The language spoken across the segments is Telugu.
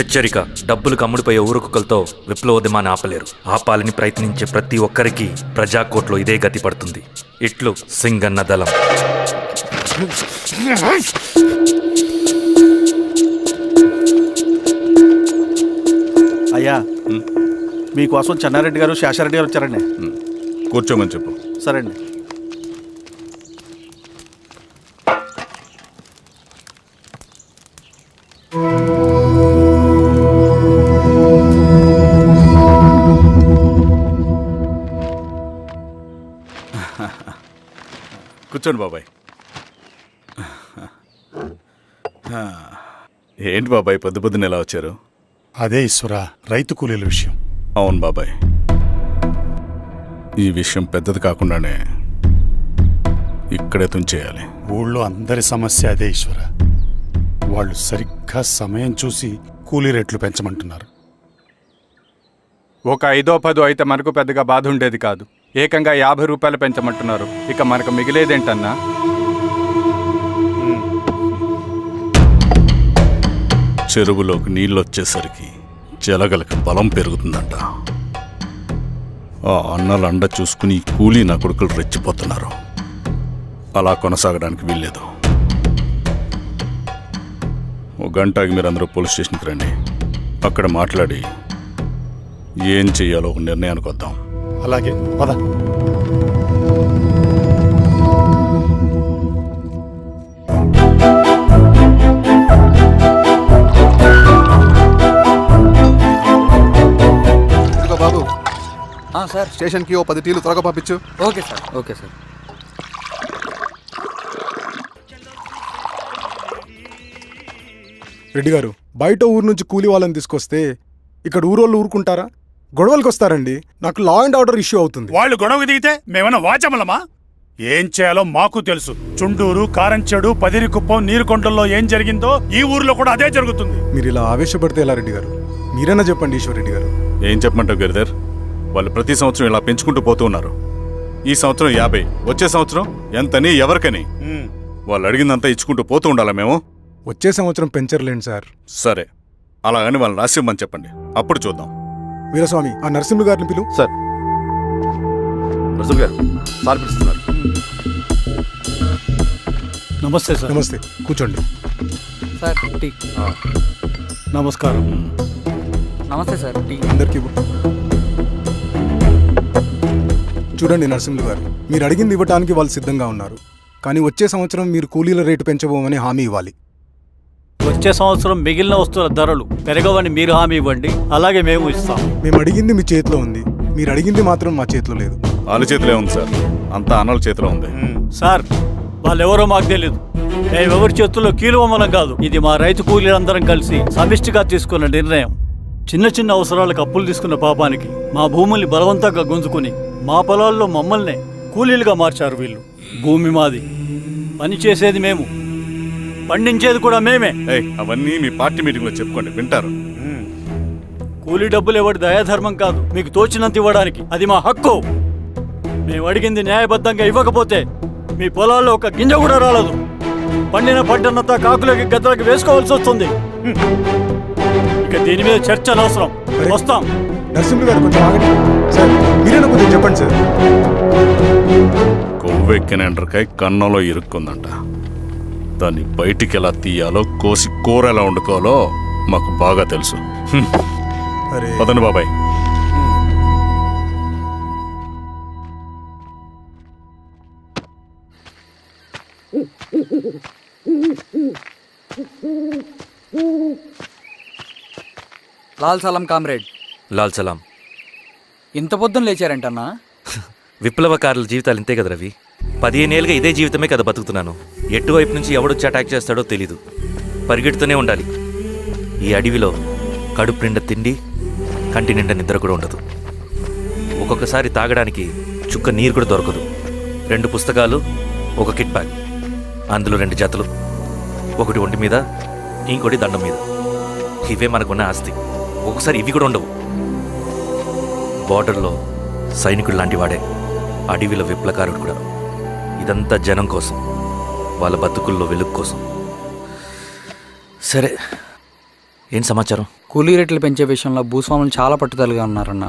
హెచ్చరిక: డబ్బులు కమ్ముడిపోయే ఊరుకుకలతో విప్లవోద్యమాన్ని ఆపలేరు. ఆపాలని ప్రయత్నించే ప్రతి ఒక్కరికి ప్రజాకోట్లో ఇదే గతి పడుతుంది. ఇట్లు సింగన్న దళం. అయ్యా, మీకోసం చెన్నారెడ్డి గారు శేషారెడ్డి గారు వచ్చారండి. కూర్చోమని చెప్పు. సరే అండి. కూర్చోండి బాబాయ్. ఏంటి బాబాయ్ పొద్దున ఎలా వచ్చారు? అదే ఈశ్వరా, రైతు కూలీల విషయం. అవును బాబాయ్, ఈ విషయం పెద్దది కాకుండానే ఇక్కడే తుంచేయాలి. ఊళ్ళో అందరి సమస్య అదే ఈశ్వరా. వాళ్ళు సరిగ్గా సమయం చూసి కూలీ రేట్లు పెంచమంటున్నారు. ఒక 5-10 అయితే మనకు పెద్దగా బాధ ఉండేది కాదు. ఏకంగా 50 రూపాయలు పెంచమంటున్నారు. ఇక మనకు మిగిలేదేంటన్నా? చెరువులోకి నీళ్ళు వచ్చేసరికి జలగలకి బలం పెరుగుతుందంట. ఆ అన్నల అండ చూసుకుని కూలీ నా కొడుకులు రెచ్చిపోతున్నారు. అలా కొనసాగడానికి వీల్లేదు. ఒక గంటకి మీరందరూ పోలీస్ స్టేషన్కి రండి. అక్కడ మాట్లాడి ఏం చెయ్యాలో ఒక నిర్ణయానికి వద్దాం. అలాగే పద. బాబు, సార్, స్టేషన్కి ఓ 10 టీలు త్వరగా పంపించు. Okay sir. Okay sir. Reddy గారు, బయట ఊరు నుంచి కూలి వాళ్ళని తీసుకొస్తే ఇక్కడ ఊరోళ్ళు ఊరుకుంటారా? గొడవలకు వస్తారండి. నాకు లా అండ్ ఆర్డర్ ఇష్యూ అవుతుంది. వాళ్ళు గొడవ దిగితే మేమన్నా వాచమలమా? ఏం చేయాలో మాకు తెలుసు. చుండూరు, కారంచెడు, పదిరికుప్పం, నీరుకొండల్లో ఏం జరిగిందో ఈ ఊర్లో కూడా అదే జరుగుతుంది. మీరు ఇలా ఆవేశపడితే ఎలా రెడ్డి గారు? మీరైనా చెప్పండి ఈశ్వర్ గారు. ఏం చెప్పమంటావు గిరిధర్? వాళ్ళు ప్రతి సంవత్సరం ఇలా పెంచుకుంటూ పోతూ ఉన్నారు. ఈ సంవత్సరం 50, వచ్చే సంవత్సరం ఎంతని, ఎవరికని? వాళ్ళు అడిగిందంతా ఇచ్చుకుంటూ పోతూ ఉండాలా మేము? వచ్చే సంవత్సరం పెంచర్లేండి సార్. సరే, అలాగని వాళ్ళని రాసిమ్మని చెప్పండి, అప్పుడు చూద్దాం. వీరస్వామి, ఆ నరసింహ గారిని పిలు. సార్, రసూల్ గారు సార్ పిలుస్తున్నారు. నమస్తే సార్. నమస్తే, కూర్చోండి. Sir tea. నమస్కారం. నమస్తే సార్. టీ అందరికీ ఇవ్వు. చూడండి నరసింహులు గారు, మీరు అడిగింది ఇవ్వటానికి వాళ్ళు సిద్ధంగా ఉన్నారు. కానీ వచ్చే సంవత్సరం మీరు కూలీల రేటు పెంచబోమని హామీ ఇవ్వాలి. వచ్చే సంవత్సరం మిగిలిన వస్తువుల ధరలు పెరగవని మీరు హామీ ఇవ్వండి, అలాగే మేము ఇస్తాం. మేము అడిగింది మీ చేతిలో ఉంది, మీరు అడిగింది మాత్రం మా చేతిలో లేదు. వాళ్ళ చేతిలో ఉంది సార్, అంతా అన్నల చేతిలో ఉంది. సార్, వాళ్ళెవరో మాకు తెలియదు. మేమెవరి చేతుల్లో కీలువమనం కాదు. ఇది మా రైతు కూలీలందరం కలిసి సమిష్టిగా తీసుకున్న నిర్ణయం. చిన్న చిన్న అవసరాలకు అప్పులు తీసుకున్న పాపానికి మా భూముల్ని బలవంతంగా గుంజుకుని మా పొలాల్లో మమ్మల్నే కూలీలుగా మార్చారు వీళ్ళు. భూమి మాది, పని చేసేది మేము, పండించేది కూడా మేమే. అవన్నీ మీ పార్టీ మీటింగ్లో చెప్పుకోండి, వింటారు. కూలీ డబ్బులు ఎవరి దయాధర్మం కాదు, మీకు తోచినంత ఇవ్వడానికి అది మా హక్కు. మేము అడిగింది న్యాయబద్ధంగా ఇవ్వకపోతే మీ పొలాల్లో ఒక గింజ కూడా రాలదు. పండిన పంటనంతా కాకులకి గద్దలకి వేసుకోవాల్సి వస్తుంది. ఇక దీని మీద చర్చ అనవసరం. వస్తాం. నరసింహులు గారు కొంచెం ఆగండి సార్. మీరైనా కొంచెం చెప్పండి సార్. కొవ్వెక్కిన ఎండ్రకాయ కన్నంలో ఇరుక్కుందంట. దాన్ని బయటికి ఎలా తీయాలో, కోసి కూర ఎలా వండుకోవాలో మాకు బాగా తెలుసు. పదండి బాబాయ్. లాల్ సలాం కామ్రేడ్. లాల్ సలాం. ఇంత పొద్దున లేచారంటన్నా? విప్లవకారుల జీవితాలు ఇంతే కదా రవి. 15 ఏళ్ళుగా ఇదే జీవితమే కదా బతుకుతున్నాను. ఎటువైపు నుంచి ఎవడొచ్చి అటాక్ చేస్తాడో తెలీదు. పరిగెడుతూనే ఉండాలి. ఈ అడవిలో కడుపు నిండా తిండి, కంటి నిండా నిద్ర కూడా ఉండదు. ఒక్కొక్కసారి తాగడానికి చుక్క నీరు కూడా దొరకదు. 2 పుస్తకాలు, ఒక కిట్ బ్యాగ్, అందులో 2 జతలు, ఒకటి ఒంటి మీద, ఇంకోటి దండం మీద. ఇవే మనకున్న ఆస్తి. ఒక్కొక్కసారి ఇవి కూడా ఉండవు. బార్డర్లో సైనికుడు లాంటి వాడే, అడవిలో విప్లవకారుడు కూడా. ఇదంతా జనం కోసం, వాళ్ళ బతుకుల్లో వెలుగు కోసం. సరే, ఏం సమాచారం? కూలీ రేట్లు పెంచే విషయంలో భూస్వాములు చాలా పట్టుదలగా ఉన్నారన్న.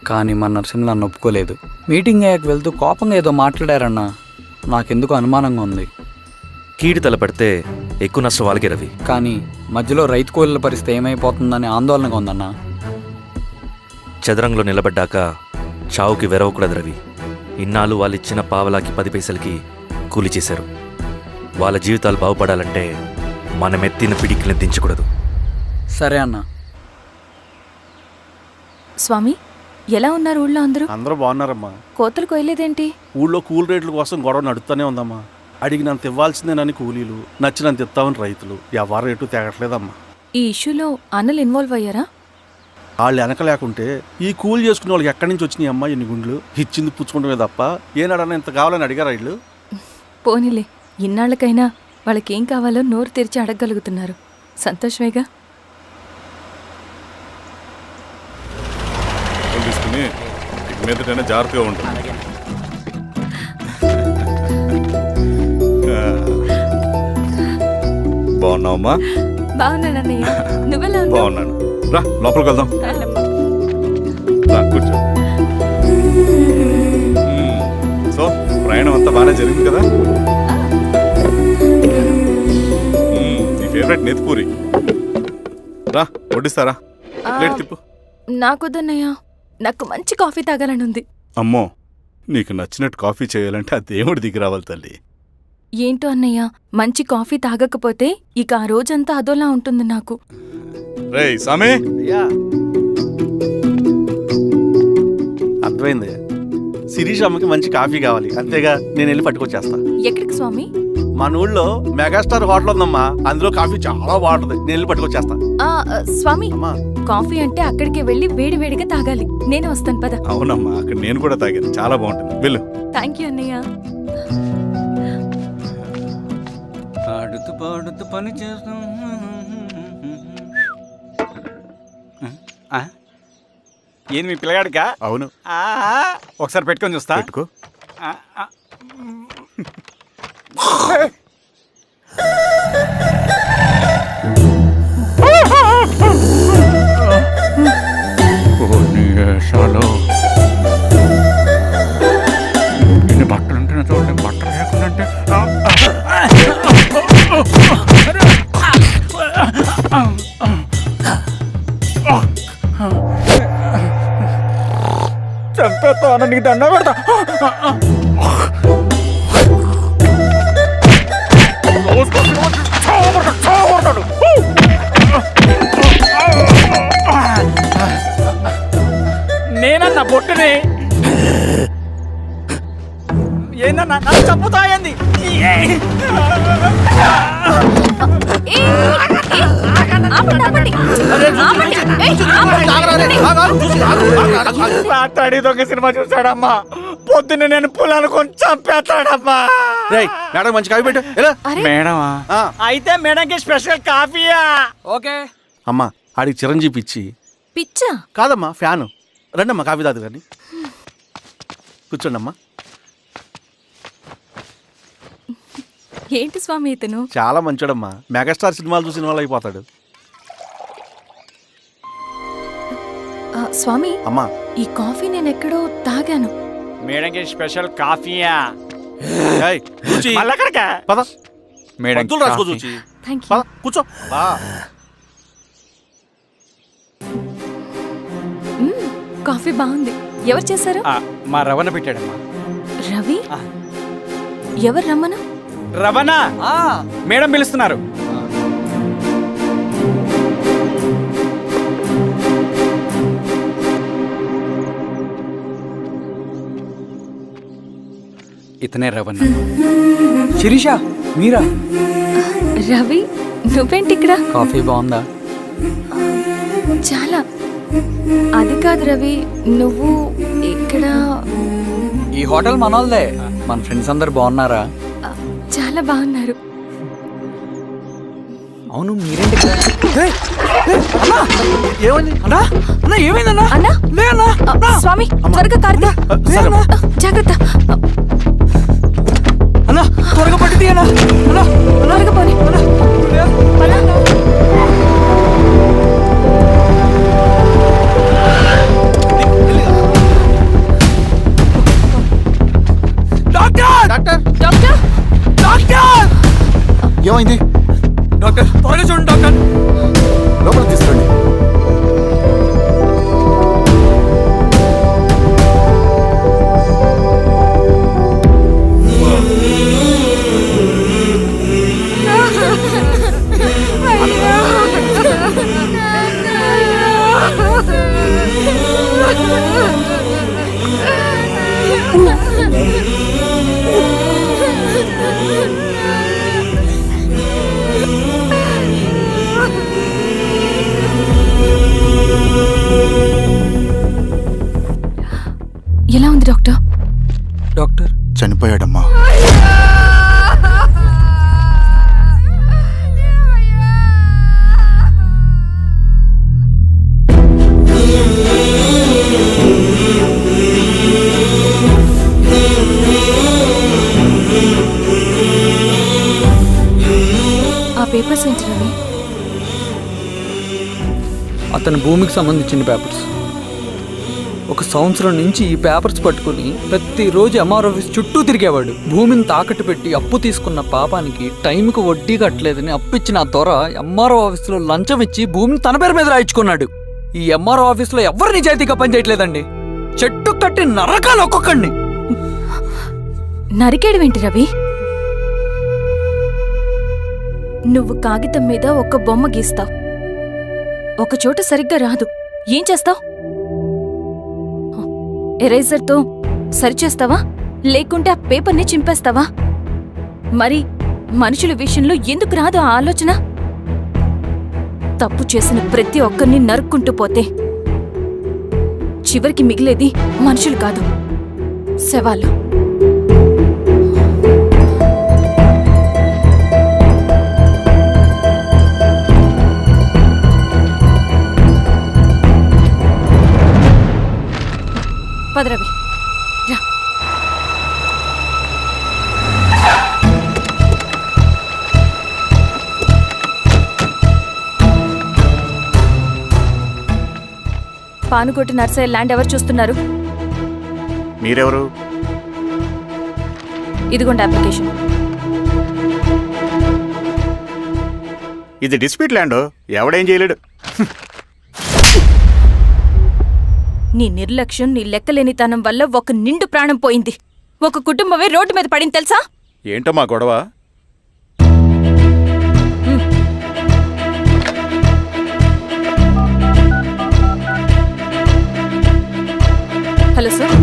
కానీ మన నరసింహ నన్ను ఒప్పుకోలేదు. మీటింగ్ అయ్యాక వెళ్తూ కోపంగా ఏదో మాట్లాడారన్న. నాకెందుకు అనుమానంగా ఉంది. కీడి తలపెడితే ఎక్కువ నష్టం వాళ్ళకే రవి. కానీ మధ్యలో రైతు కూలీల పరిస్థితి ఏమైపోతుందని ఆందోళనగా ఉందన్న. చదరంగంలో నిలబడ్డాక చావుకి వెరవకూడదు రవి. ఇన్నాళ్ళు వాళ్ళు ఇచ్చిన పావలాకి 10 పైసలకి కూలి చేశారు. వాళ్ళ జీవితాలు బాగుపడాలంటే మనం ఎత్తిన పిడికిని దించకూడదు. సరే అన్న. స్వామి, ఎలా ఉన్నారు ఊళ్ళో అందరూ? అందరూ బాగున్నారమ్మా. కోతలు కొయ్యలేదేంటి? ఊళ్ళో కూలి రేట్ల కోసం గొడవ నడుస్తూనే ఉందమ్మా. అడిగినంత ఇవ్వాల్సిందేనని కూలీలు, నచ్చినంత ఇస్తామని రైతులు. ఎవరు రేటు తేగట్లేదమ్మా. ఈ ఇష్యూలో అన్నలు ఇన్వాల్వ్ అయ్యారా? వాళ్ళు వెనక లేకుంటే ఈ కూలి చేసుకునే వాళ్ళకి ఎక్కడి నుంచి వచ్చినాయి అమ్మా ఎన్ని గుండ్లు? ఇచ్చింది పుచ్చుకుంటమే తప్ప ఏనాడన్నా ఇంత కావాలని అడిగారా వీళ్ళు? పోనీలే, ఇన్నాళ్ళకైనా వాళ్ళకేం కావాలో నోరు తెరిచి అడగగలుగుతున్నారు. సంతోషమేగా. తీసుకుని ఇక మీదటైనా జాగ్రత్తగా ఉంటుంది. బాగున్నావమ్మా? బాగున్నానన్నయ్య, నువ్వెలా ఉన్నావు? బాగున్నాను. రా లోపలికి వెళ్దాం. రా కూర్చో. సో ప్రయాణం అంతా బాగానే జరిగింది కదా? నీ ఫేవరెట్ నెత్తిపూరి. రా వడ్డిస్తారా? ప్లేట్ తిప్పు. నాకొద్దన్నయ్య, నాకు మంచి కాఫీ తాగాలని ఉంది. అమ్మో, నీకు నచ్చినట్టు కాఫీ చేయాలంటే ఆ దేవుడి దిగి రావాలి తల్లి. ఏంటో అన్నయ్య, మంచి కాఫీ తాగకపోతే ఇక ఆ రోజంతా అదోలా ఉంటుంది నాకు. రేయ్ సామే, అయ్యా అర్థమైంది. శిరీష్ అమ్మకి మంచి కాఫీ కావాలి, అంతేగా నేను వెళ్ళి పట్టుకొచ్చేస్తా. ఎక్కడికి స్వామి? మన ఊళ్ళో మెగాస్టార్ హోటల్ ఉందమ్మా, అందులో కాఫీ చాలా బాగుంటుంది. నేను వెళ్ళి పట్టుకొచ్చేస్తా. స్వామి, అమ్మా కాఫీ అంటే అక్కడికి వెళ్ళి వేడివేడిగా తాగాలి. నేను వస్తాను పద. అవునమ్మా, అక్కడ నేను కూడా తాగాను, చాలా బాగుంటుంది. వెళ్ళు. థ్యాంక్ యూ అన్నయ్య. ఆడుతూ పాడుతూ పని చేస్తాం. ఏంది మీ పిల్లగాడికా? అవును. ఒకసారి పెట్టుకొని చూస్తా. పెట్టుకో. ఇన్ని బట్టలు ఉంటే చూడండి, బట్టలు లేకుండా చంపేస్తా, నీకు దండ పెడతా. నేనన్నా బొట్టుని ఏందన్నా నన్ను చంపుతా ఏంది? రాత్రి దొంగ సినిమా చూసాడమ్మా, పొద్దున్న నేను పొలాలు కొంచెం చంపేస్తాడమ్మా. మేడం మంచి కాఫీ పెట్టు. ఎలా? మేడమా? అయితే మేడంకి స్పెషల్ కాఫీయా? ఓకే. అమ్మా ఆడికి చిరంజీవి ఇచ్చి. పిచ్చా? కాదమ్మా, ఫ్యాను. రండమ్మా కాఫీ తాదు కానీ. కూర్చోండి అమ్మా. ఏంటి స్వామి ఇతను? చాలా మంచోడమ్మా, మెగాస్టార్ సినిమాలు చూసిన వాళ్ళు అయిపోతాడు. స్వామి, అమ్మా ఈ కాఫీ నేను ఎక్కడో తాగాను. మేడంకి స్పెషల్ కాఫీయా? ఏయ్, చూచి. మళ్ళక్కడికా? పద. మేడం మందులు రాసుకో చూచి. Thank you. పద కూర్చో. కాఫీ బాగుంది. ఎవరు చేశారు? మా రవణ పెట్టాడమ్మా. రవి? ఎవరు రమ్మను? రవణ మేడం పిలుస్తున్నారు. ఇతనే రవణ. శిరీష, మీరా? రవి, నువ్వేంటి ఇక్కడ? కాఫీ బాగుందా? చాలా. అది కాదు రవి, నువ్వు ఇక్కడ. ఈ హోటల్ మనోల్దే. మన ఫ్రెండ్స్ అందరు బాగున్నారా? చాలా బాగున్నారు. అవును, మీరేంటి ఇక్కడ? ఏమైంది? అన్నా, అన్నా, ఏమైందన్నా? అన్నా, లే అన్నా. స్వామి త్వరగా కారుదా. జాగ్రత్త అన్నా, త్వరగా పట్టి తీయనా. అన్నా, త్వరగా పోనీ. అన్నా. ఏమైంది? డాక్టర్ త్వరగా చూడండి డాక్టర్. లోపల తీసుకురండి. ఎలా ఉంది డాక్టర్? డాక్టర్ చనిపోయాడమ్మా. ఆ పేపర్స్ ఏంటి రవి? అతని భూమికి సంబంధించిన పేపర్స్. ఒక సంవత్సరం నుంచి ఈ పేపర్స్ పట్టుకుని ప్రతిరోజు ఎంఆర్ ఆఫీస్ చుట్టూ తిరిగేవాడు. భూమిని తాకట్టు పెట్టి అప్పు తీసుకున్న పాపానికి టైంకి వడ్డీ కట్టలేదని అప్పిచ్చిన ఆ దొర ఎంఆర్ఓ ఆఫీస్లో లంచం ఇచ్చి భూమిని తన పేరు మీద రాయించుకున్నాడు. ఈ ఎంఆర్ఓ ఆఫీస్లో ఎవరు నిజాయితీగా పనిచేయట్లేదండి. చెట్టు కట్టి నరకాలు ఒక్కొక్కడిని. నరికేడవేంటి రవి? నువ్వు కాగితం మీద ఒక బొమ్మ గీస్తావు, ఒక చోట సరిగ్గా రాదు, ఏం చేస్తావు? ఎరేజర్తో సరిచేస్తావా లేకుంటే ఆ పేపర్ని చింపేస్తావా? మరి మనుషుల విషయంలో ఎందుకు రాదు ఆ ఆలోచన? తప్పు చేసిన ప్రతి ఒక్కరిని నరుక్కుంటూ పోతే చివరికి మిగిలేది మనుషులు కాదు, శవాలు. పదరవి రా. పానుకోటి నర్సయ్య ల్యాండ్ ఎవరు చూస్తున్నారు? మీరెవరు? ఇదిగోండి అప్లికేషన్. ఇది డిస్ప్యూట్ ల్యాండ్, ఎవడేం చేయలేడు. నీ నిర్లక్ష్యం, నీ లెక్కలేనితనం వల్ల ఒక నిండు ప్రాణం పోయింది. ఒక కుటుంబమే రోడ్డు మీద పడింది తెలుసా? ఏంటమ్మా గొడవ? Hello sir.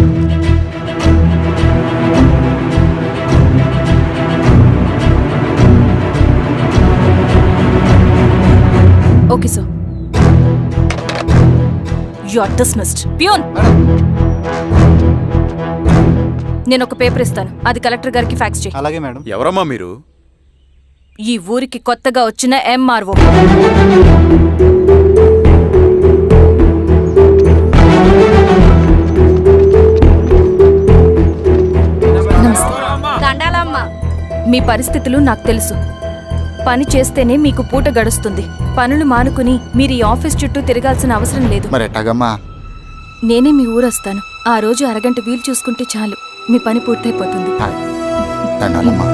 Okay sir. You are dismissed. Peon, నేను ఒక పేపర్ ఇస్తాను, అది కలెక్టర్ గారికి ఫ్యాక్స్ చేయి. అలాగే మేడం. ఎవరమ్మా మీరు? ఈ ఊరికి కొత్తగా వచ్చిన ఎంఆర్ఓ. మీ పరిస్థితులు నాకు తెలుసు. పని చేస్తేనే మీకు పూట గడుస్తుంది. పనులు మానుకుని మీరు ఈ ఆఫీస్ చుట్టూ తిరగాల్సిన అవసరం లేదు. మరి ఎట్టాగమ్మా? నేనే మీ ఊరొస్తాను. ఆ రోజు అరగంట వీలు చూసుకుంటే చాలు, మీ పని పూర్తయిపోతుంది. దండాలమ్మా.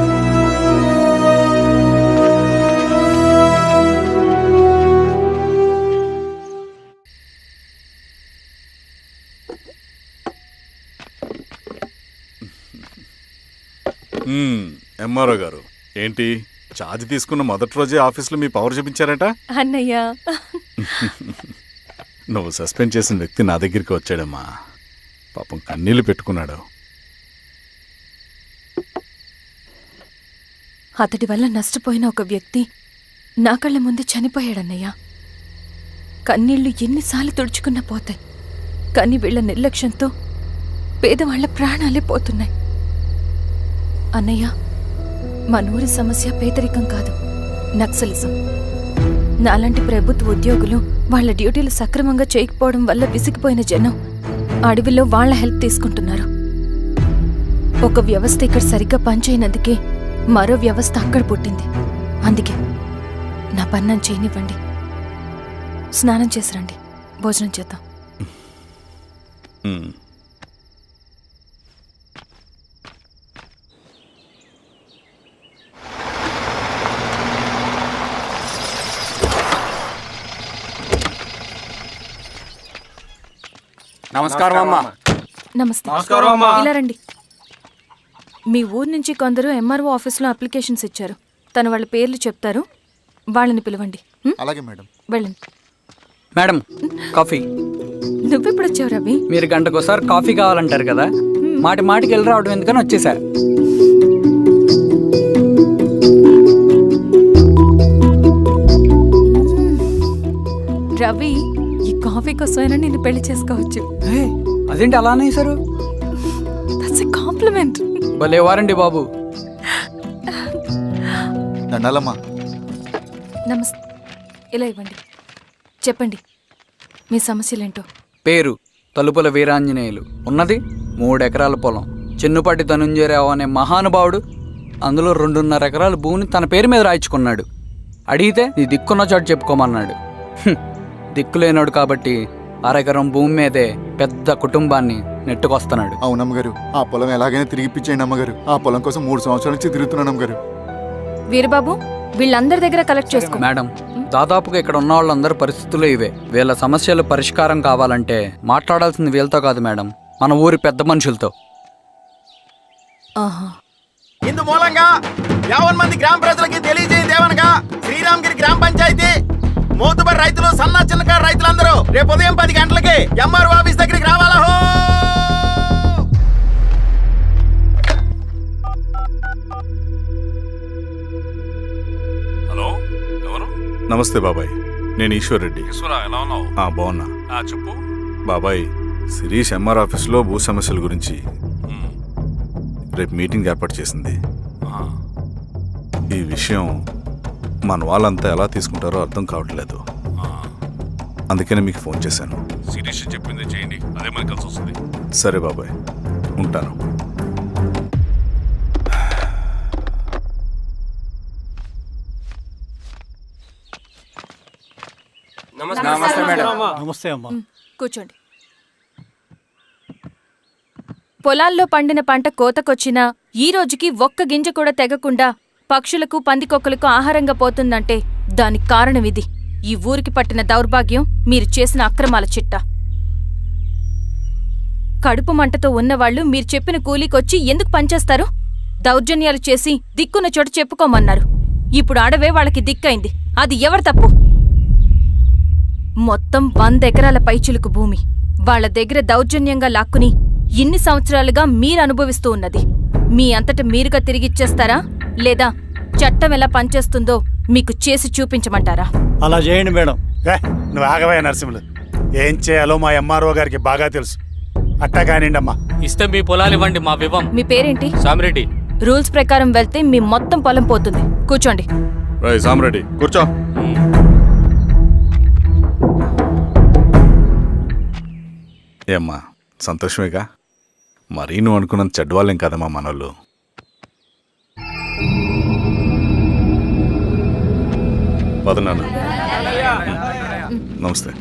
ఎంఆర్ఓ గారు ఏంటి ఛార్జ్ తీసుకున్న మొదటి రోజే ఆఫీస్లో మీ పవర్ చూపించారట? అన్నయ్య, నువ్వు సస్పెండ్ చేసిన వ్యక్తి నా దగ్గరికి వచ్చాడమ్మా. పాపం కన్నీళ్లు పెట్టుకున్నాడు. అతడి వల్ల నష్టపోయిన ఒక వ్యక్తి నా కళ్ళ ముందు చనిపోయాడన్నయ్య. కన్నీళ్లు ఎన్నిసార్లు తుడుచుకున్నా పోతాయి, కానీ వీళ్ల నిర్లక్ష్యంతో పేదవాళ్ల ప్రాణాలే పోతున్నాయి. అన్నయ్య, మనూరి సమస్య పేదరికం కాదు, నక్సలిజం. నాలాంటి ప్రభుత్వ ఉద్యోగులు వాళ్ళ డ్యూటీలు సక్రమంగా చేయకపోవడం వల్ల విసిగిపోయిన జనం అడవిలో వాళ్ల హెల్ప్ తీసుకుంటున్నారు. ఒక వ్యవస్థ ఇక్కడ సరిగ్గా పనిచేయనందుకే మరో వ్యవస్థ అక్కడ పుట్టింది. అందుకే నా పన్నం చేయనివ్వండి. స్నానం చేసిరండి, భోజనం చేద్దాం. నమస్కారం అమ్మా. నమస్తే. ఇలా రండి. మీ ఊరు నుంచి కొందరు ఎంఆర్ఓ ఆఫీస్లో అప్లికేషన్స్ ఇచ్చారు. తను వాళ్ళ పేర్లు చెప్తారు, వాళ్ళని పిలవండి. అలాగే మేడం. వెళ్ళండి. Madam, coffee. నువ్వెప్పుడు వచ్చావు రవి? మీరు గంటకోసారి కాఫీ కావాలంటారు కదా, మాటి మాటికి వెళ్ళి రావడం ఎందుకని వచ్చేసా. రవి, ఈ కాఫీ కోసమైనా నేను పెళ్లి చేసుకోవచ్చు. అదేంటి అలా అనేసారు? That's a compliment. భలే వారండి బాబు. దండాలమ్మా. నమస్తే. ఇలా ఇవ్వండి. చెప్పండి మీ సమస్యలేంటో. పేరు తలుపుల వీరాంజనేయులు. ఉన్నది 3 ఎకరాల పొలం. చెన్నుపాటి ధనుంజయరావు అనే మహానుభావుడు అందులో 2.5 ఎకరాల భూమిని తన పేరు మీద రాయించుకున్నాడు. అడిగితే నీ దిక్కున్న చోటు చెప్పుకోమన్నాడు. దిక్కులేనాడు కాబట్టి 1/2 ఎకరం భూమి మీదే పెద్ద కుటుంబాన్ని నెట్టుకొస్తున్నాడు. అవునమ్మగారు, ఆ పొలం ఎలాగైనా తిరిగి ఇప్పించేయండి అమ్మగారు. ఆ పొలం కోసం 3 సంవత్సరాల నుంచి తిరుగుతున్నాను అమ్మగారు. వీరబాబు, వీళ్ళందరి దగ్గర కలెక్ట్ చేసుకో. మేడం, దాదాపుగా ఇక్కడ ఉన్న వాళ్ళందరి పరిస్థితులు ఇవే. వీళ్ళ సమస్యలు పరిష్కారం కావాలంటే మాట్లాడాల్సింది వీళ్ళతో కాదు మేడం, మన ఊరి పెద్ద మనుషులతో. ఆహా. ఇందు మూలంగా 50 మంది గ్రామ ప్రజలకి తెలియజేయదేవనగా శ్రీరామగిరి గ్రామ పంచాయతీ మోతుబరి రైతులు, సన్న చిన్నకారు రైతులందరూ రేపు ఉదయం 10 గంటలకి ఎంఆర్ఓ ఆఫీస్ దగ్గరికి రావాలా. హలో, ఎవరు? నమస్తే బాబాయ్, నేను ఈశ్వర్ రెడ్డి. ఎలా ఉన్నావు? బాగున్నా. చెప్పు బాబాయ్. శిరీష్ ఎంఆర్ ఆఫీస్లో భూ సమస్యల గురించి రేపు మీటింగ్ ఏర్పాటు చేసింది. ఈ విషయం మన వాళ్ళంతా ఎలా తీసుకుంటారో అర్థం కావట్లేదు. అందుకనే మీకు ఫోన్ చేశాను. శిరీష్ చెప్పింది చేయండి, అదే మనకి కలిసి వస్తుంది. సరే బాబాయ్, ఉంటాను. నమస్తే మేడం. నమస్తే అమ్మా. కూర్చోండి. పొలాల్లో పండిన పంట కోతకొచ్చినా ఈ రోజుకి ఒక్క గింజ కూడా తెగకుండా పక్షులకు, పందికొక్కలకు ఆహారంగా పోతుందంటే దానికి కారణం ఇది. ఈ ఊరికి పట్టిన దౌర్భాగ్యం మీరు చేసిన అక్రమాల చిట్టా. కడుపు మంటతో ఉన్నవాళ్లు మీరు చెప్పిన కూలీకొచ్చి ఎందుకు పనిచేస్తారు? దౌర్జన్యాలు చేసి దిక్కున్న చోట చెప్పుకోమన్నారు. ఇప్పుడు అడవే వాళ్ళకి దిక్కైంది. అది ఎవరి తప్పు? మొత్తం 100 ఎకరాల పైచిలుకు భూమి వాళ్ల దగ్గర దౌర్జన్యంగా లాక్కుని ఇన్ని సంవత్సరాలుగా మీరు అనుభవిస్తూ ఉన్నది. మీ అంతట మీరుగా తిరిగిచ్చేస్తారా, లేదా చట్టం ఎలా పనిచేస్తుందో మీకు చేసి చూపించమంటారా? అలా చేయండి మేడం. నువ్వు ఆగవయ్య నరసింహులు. ఏం చేయాలో మా ఎంఆర్ఓ గారికి బాగా తెలుసు. అట్టా కానివ్వండి అమ్మా. ఇస్తే మీ పొలాలు ఇవ్వండి, మా వివం. మీ పేరేంటి? సామిరెడ్డి. రూల్స్ ప్రకారం వెళ్తే మీ మొత్తం పొలం పోతుంది. కూర్చోండి. సామిరెడ్డి కూర్చో. ఏమ్మా, సంతోషమేగా? మరీ నువ్వు అనుకున్నంత చెడ్డవాళ్ళేం కదమ్మా మనోళ్ళు. వదనాను. నమస్తే.